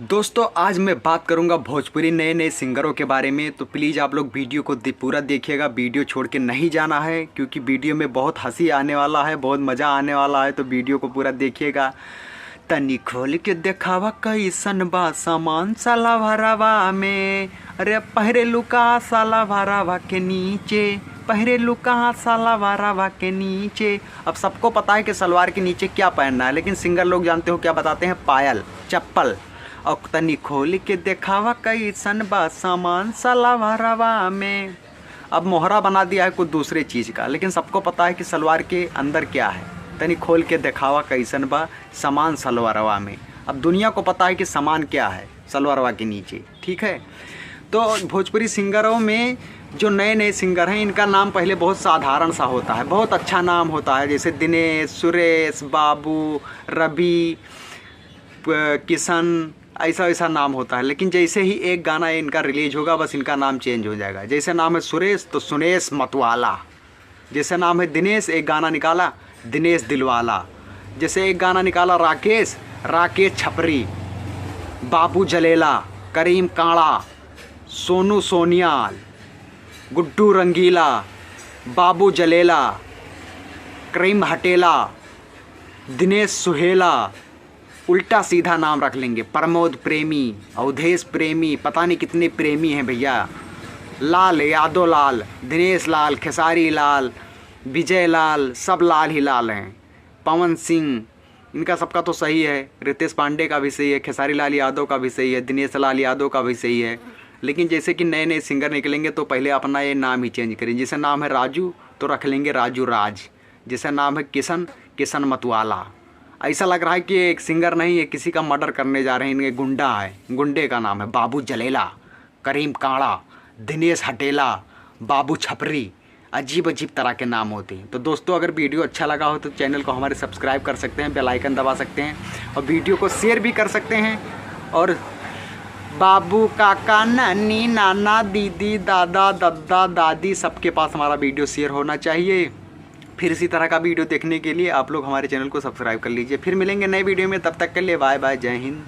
दोस्तों आज मैं बात करूंगा भोजपुरी नए नए सिंगरों के बारे में। तो प्लीज़ आप लोग वीडियो को पूरा देखिएगा, वीडियो छोड़ के नहीं जाना है क्योंकि वीडियो में बहुत हंसी आने वाला है, बहुत मज़ा आने वाला है। तो वीडियो को पूरा देखिएगा। तनी खोल के देखावा कैसन बा सामान साला भरावा में, अरे पहरे लुका साला भरावा के नीचे, पहरे लुका साला भरावा के नीचे। अब सबको पता है कि सलवार के नीचे क्या पहनना है, लेकिन सिंगर लोग जानते हो क्या बताते हैं? पायल, चप्पल। और तनी खोल के देखावा कैसन बा सामान साला भरावा में। अब मोहरा बना दिया है कुछ दूसरे चीज़ का, लेकिन सबको पता है कि सलवार के अंदर क्या है। तनी खोल के देखावा कैसन बा सामान सलवारवा में। अब दुनिया को पता है कि सामान क्या है सलवारवा के नीचे, ठीक है। तो भोजपुरी सिंगरों में जो नए नए सिंगर हैं, इनका नाम पहले बहुत साधारण सा होता है, बहुत अच्छा नाम होता है, जैसे दिनेश, सुरेश, बाबू, रवि, किशन, ऐसा ऐसा नाम होता है। लेकिन जैसे ही एक गाना इनका रिलीज होगा बस इनका नाम चेंज हो जाएगा। जैसे नाम है सुरेश तो सुरेश मतवाला, जैसे नाम है दिनेश, एक गाना निकाला दिनेश दिलवाला, जैसे एक गाना निकाला राकेश, राकेश छपरी, बाबू जलेला, करीम काड़ा, सोनू सोनियाल, गुड्डू रंगीला, बाबू जलेला, करीम हटेला, दिनेश सुहेला, उल्टा सीधा नाम रख लेंगे, प्रमोद प्रेमी, अवधेश प्रेमी, पता नहीं कितने प्रेमी हैं भैया, लाल, यादव लाल, दिनेश लाल, खेसारी लाल, विजय लाल, सब लाल ही लाल हैं। पवन सिंह, इनका सबका तो सही है, रितेश पांडे का भी सही है, खेसारी लाल यादव का भी सही है, दिनेश लाल यादव का भी सही है। लेकिन जैसे कि नए नए सिंगर निकलेंगे तो पहले अपना ये नाम ही चेंज करें। जैसे नाम है राजू तो रख लेंगे राजू राज, जैसे नाम है किशन, किशन मतवाला। ऐसा लग रहा है कि एक सिंगर नहीं है, किसी का मर्डर करने जा रहे हैं, इनके गुंडा है, गुंडे का नाम है बाबू जलेला, करीम काड़ा, दिनेश हटेला, बाबू छपरी। अजीब अजीब तरह के नाम होते हैं। तो दोस्तों अगर वीडियो अच्छा लगा हो तो चैनल को हमारे सब्सक्राइब कर सकते हैं, बेल आइकन दबा सकते हैं और वीडियो को शेयर भी कर सकते हैं। और बाबू, काका, नानी, नाना, दीदी, दादा, दद्दा, दादी, सबके पास हमारा वीडियो शेयर होना चाहिए। फिर इसी तरह का वीडियो देखने के लिए आप लोग हमारे चैनल को सब्सक्राइब कर लीजिए। फिर मिलेंगे नए वीडियो में, तब तक के लिए बाय बाय, जय हिंद।